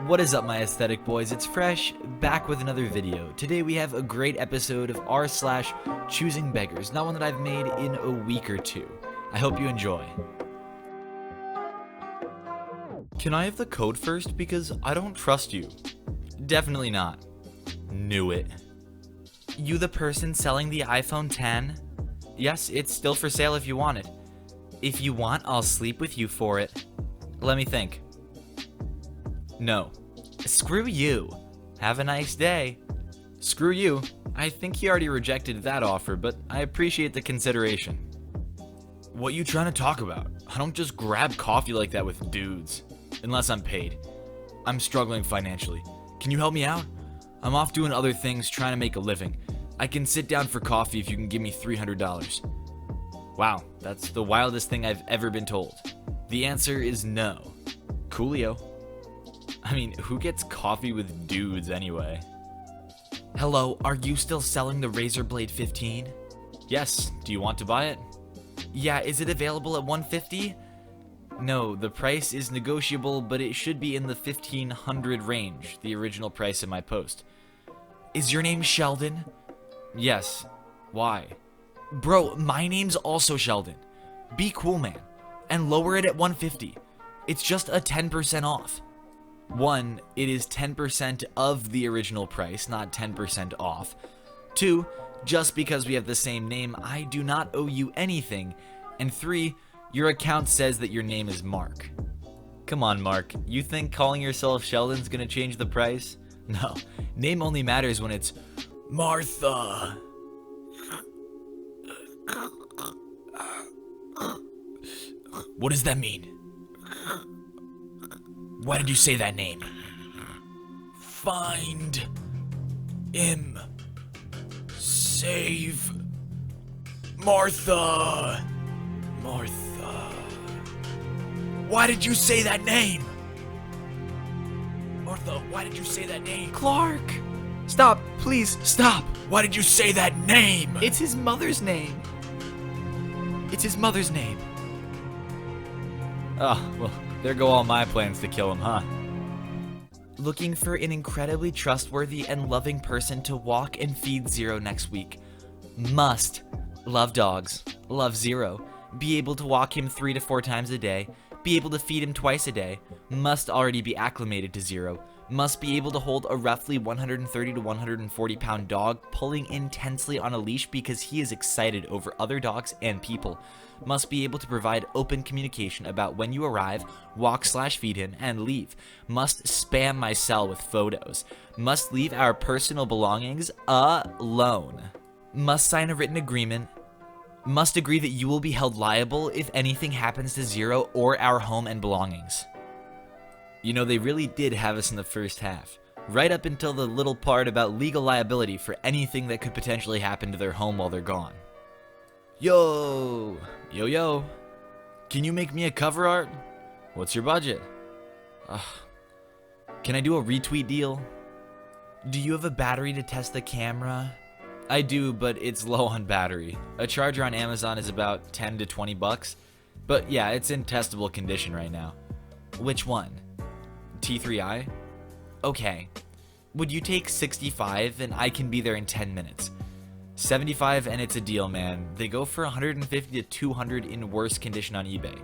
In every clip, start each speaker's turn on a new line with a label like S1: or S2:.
S1: What is up, my aesthetic boys? It's Fresh, back with another video. Today we have a great episode of r/Choosing Beggars, not one that I've made in a week or two. I hope you enjoy. Can I have the code first? Because I don't trust you. Definitely not. Knew it. You the person selling the iPhone 10? Yes, it's still for sale if you want it. If you want, I'll sleep with you for it. Let me think. No. Screw you. Have a nice day. Screw you. I think he already rejected that offer, but I appreciate the consideration. What you trying to talk about? I don't just grab coffee like that with dudes. Unless I'm paid. I'm struggling financially. Can you help me out? I'm off doing other things trying to make a living. I can sit down for coffee if you can give me $300. Wow, that's the wildest thing I've ever been told. The answer is no. Coolio. I mean, who gets coffee with dudes anyway? Hello, are you still selling the Razor Blade 15? Yes, do you want to buy it? Yeah, is it available at $150? No, the price is negotiable, but it should be in the $1,500 range, the original price in my post. Is your name Sheldon? Yes. Why? Bro, my name's also Sheldon. Be cool, man, and lower it at $150. It's just a 10% off. One, it is 10% of the original price, not 10% off. Two, just because we have the same name, I do not owe you anything. And three, your account says that your name is Mark. Come on, Mark, you think calling yourself Sheldon's gonna change the price? No, name only matters when it's Martha. What does that mean? Why did you say that name? Find him. Save Martha. Martha. Why did you say that name? Martha, why did you say that name? Clark! Stop, please, stop! Why did you say that name? It's his mother's name. It's his mother's name. Oh, well, there go all my plans to kill him, huh? Looking for an incredibly trustworthy and loving person to walk and feed Zero next week. Must love dogs, love Zero, be able to walk him 3 to 4 times a day, be able to feed him twice a day, must already be acclimated to Zero, must be able to hold a roughly 130 to 140 pound dog pulling intensely on a leash because he is excited over other dogs and people, must be able to provide open communication about when you arrive, walk/feed him, and leave, must spam my cell with photos, must leave our personal belongings alone, must sign a written agreement, must agree that you will be held liable if anything happens to Zero or our home and belongings. You know, they really did have us in the first half, right up until the little part about legal liability for anything that could potentially happen to their home while they're gone. Yo! Yo yo! Can you make me a cover art? What's your budget? Can I do a retweet deal? Do you have a battery to test the camera? I do, but it's low on battery. A charger on Amazon is about 10 to 20 bucks. But yeah, it's in testable condition right now. Which one? T3i? Okay. Would you take 65 and I can be there in 10 minutes? 75 and it's a deal, man. They go for 150 to 200 in worse condition on eBay.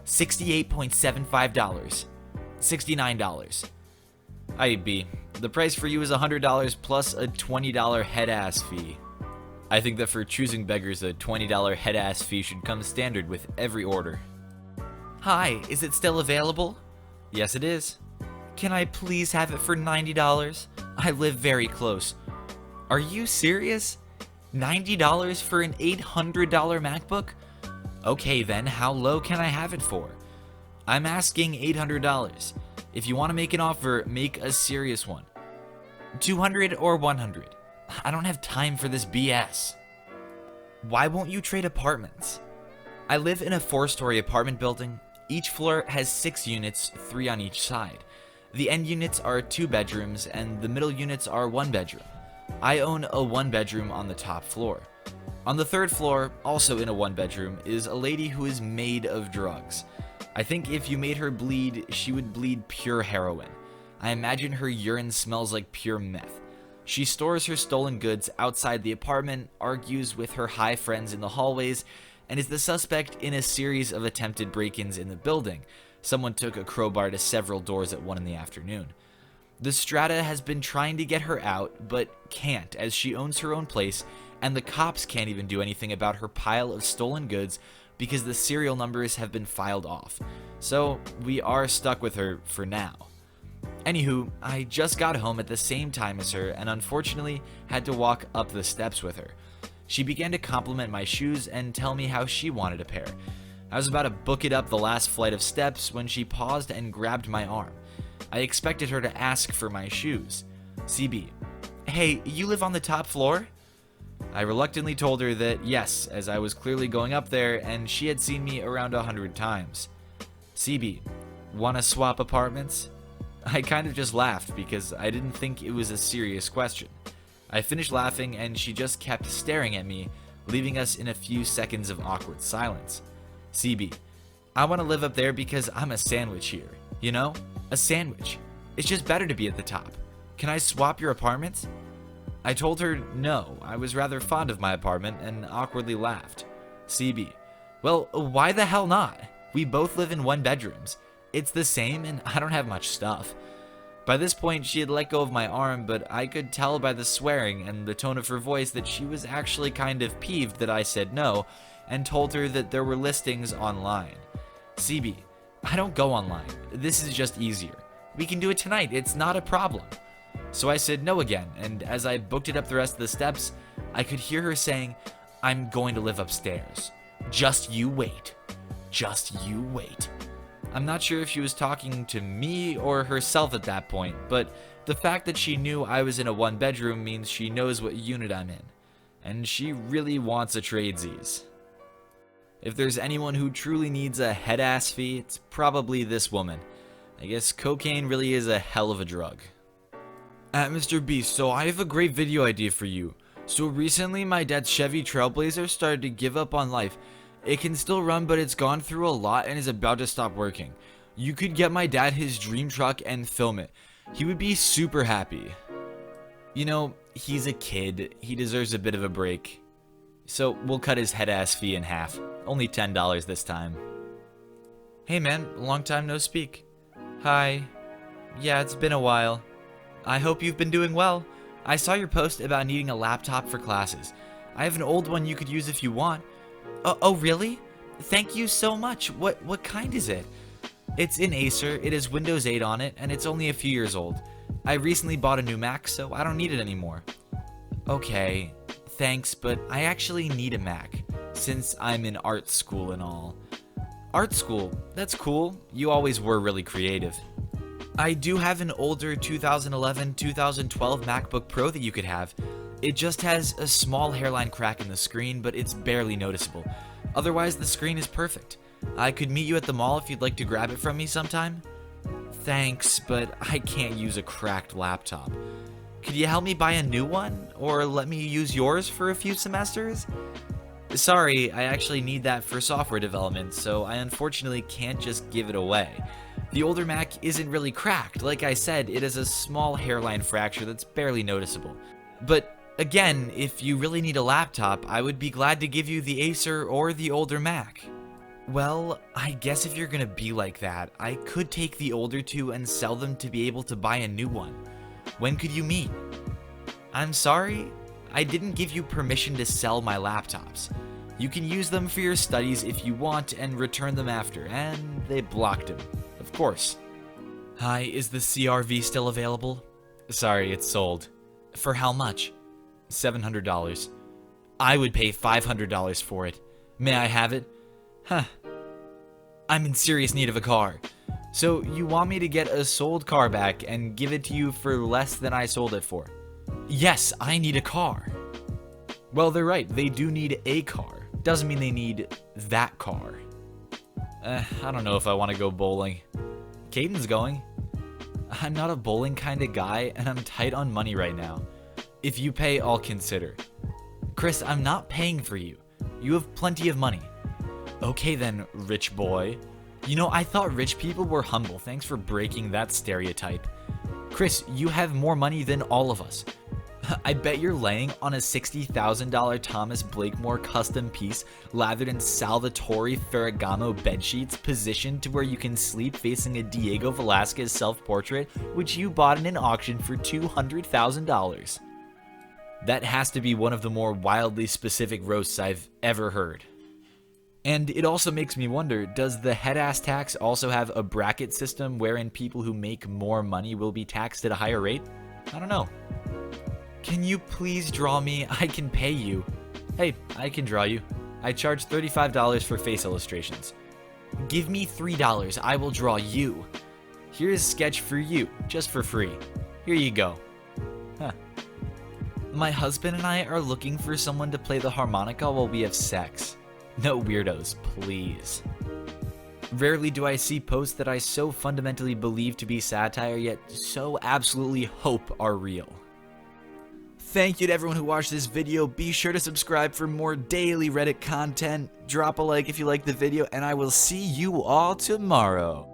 S1: $68.75. $69. IB. The price for you is $100 plus a $20 head-ass fee. I think that for Choosing Beggars, a $20 head-ass fee should come standard with every order. Hi, is it still available? Yes, it is. Can I please have it for $90? I live very close. Are you serious? $90 for an $800 MacBook? Okay then, how low can I have it for? I'm asking $800. If you want to make an offer, make a serious one. 200 or 100. I don't have time for this BS. Why won't you trade apartments? I live in a 4-story apartment building. Each floor has 6 units, 3 on each side. The end units are 2 bedrooms and the middle units are 1 bedroom. I own a 1-bedroom on the top floor. On the 3rd floor, also in a 1-bedroom, is a lady who is made of drugs. I think if you made her bleed, she would bleed pure heroin. I imagine her urine smells like pure meth. She stores her stolen goods outside the apartment, argues with her high friends in the hallways, and is the suspect in a series of attempted break-ins in the building. Someone took a crowbar to several doors at 1 in the afternoon. The Strata has been trying to get her out, but can't, as she owns her own place, and the cops can't even do anything about her pile of stolen goods because the serial numbers have been filed off. So we are stuck with her for now. Anywho, I just got home at the same time as her and unfortunately had to walk up the steps with her. She began to compliment my shoes and tell me how she wanted a pair. I was about to book it up the last flight of steps when she paused and grabbed my arm. I expected her to ask for my shoes. CB: "Hey, you live on the top floor?" I reluctantly told her that yes, as I was clearly going up there and she had seen me around 100 times. CB: "Wanna swap apartments?" I kind of just laughed because I didn't think it was a serious question. I finished laughing and she just kept staring at me, leaving us in a few seconds of awkward silence. CB: "I want to live up there because I'm a sandwich here. You know? A sandwich. It's just better to be at the top. Can I swap your apartments?" I told her no, I was rather fond of my apartment and awkwardly laughed. CB: "Well, why the hell not? We both live in 1-bedrooms. It's the same and I don't have much stuff." By this point, she had let go of my arm, but I could tell by the swearing and the tone of her voice that she was actually kind of peeved that I said no, and told her that there were listings online. CB: "I don't go online. This is just easier. We can do it tonight. It's not a problem." So I said no again, and as I booked it up the rest of the steps, I could hear her saying, "I'm going to live upstairs. Just you wait. Just you wait." I'm not sure if she was talking to me or herself at that point, but the fact that she knew I was in a 1-bedroom means she knows what unit I'm in, and she really wants a tradesies. If there's anyone who truly needs a head-ass fee, it's probably this woman. I guess cocaine really is a hell of a drug. Mr. Beast, so I have a great video idea for you. So recently my dad's Chevy Trailblazer started to give up on life. It can still run, but it's gone through a lot and is about to stop working. You could get my dad his dream truck and film it. He would be super happy. You know, he's a kid. He deserves a bit of a break. So we'll cut his head-ass fee in half. Only $10 this time. Hey man, long time no speak. Hi. Yeah, it's been a while. I hope you've been doing well. I saw your post about needing a laptop for classes. I have an old one you could use if you want. Oh really? Thank you so much. What kind is it? It's an Acer, it has Windows 8 on it, and it's only a few years old. I recently bought a new Mac, so I don't need it anymore. Okay, thanks, but I actually need a Mac, since I'm in art school and all. Art school? That's cool. You always were really creative. I do have an older 2011-2012 MacBook Pro that you could have. It just has a small hairline crack in the screen, but it's barely noticeable. Otherwise, the screen is perfect. I could meet you at the mall if you'd like to grab it from me sometime. Thanks, but I can't use a cracked laptop. Could you help me buy a new one? Or let me use yours for a few semesters? Sorry, I actually need that for software development, so I unfortunately can't just give it away. The older Mac isn't really cracked. Like I said, it has a small hairline fracture that's barely noticeable. But again, if you really need a laptop, I would be glad to give you the Acer or the older Mac. Well, I guess if you're gonna be like that, I could take the older two and sell them to be able to buy a new one. When could you meet? I'm sorry, I didn't give you permission to sell my laptops. You can use them for your studies if you want and return them after, and they blocked him. Of course. Hi, is the CRV still available? Sorry, it's sold. For how much? $700. I would pay $500 for it. May I have it? Huh. I'm in serious need of a car. So you want me to get a sold car back and give it to you for less than I sold it for? Yes, I need a car. Well, they're right. They do need a car. Doesn't mean they need that car. I don't know if I want to go bowling. Caden's going. I'm not a bowling kind of guy, and I'm tight on money right now. If you pay, I'll consider. Chris, I'm not paying for you. You have plenty of money. Okay then, rich boy. You know, I thought rich people were humble. Thanks for breaking that stereotype. Chris, you have more money than all of us. I bet you're laying on a $60,000 Thomas Blakemore custom piece lathered in Salvatore Ferragamo bedsheets positioned to where you can sleep facing a Diego Velázquez self-portrait, which you bought in an auction for $200,000. That has to be one of the more wildly specific roasts I've ever heard. And it also makes me wonder, does the head-ass tax also have a bracket system wherein people who make more money will be taxed at a higher rate? I don't know. Can you please draw me? I can pay you. Hey, I can draw you. I charge $35 for face illustrations. Give me $3, I will draw you. Here's a sketch for you, just for free. Here you go. Huh. My husband and I are looking for someone to play the harmonica while we have sex. No weirdos, please. Rarely do I see posts that I so fundamentally believe to be satire, yet so absolutely hope are real. Thank you to everyone who watched this video. Be sure to subscribe for more daily Reddit content. Drop a like if you liked the video, and I will see you all tomorrow.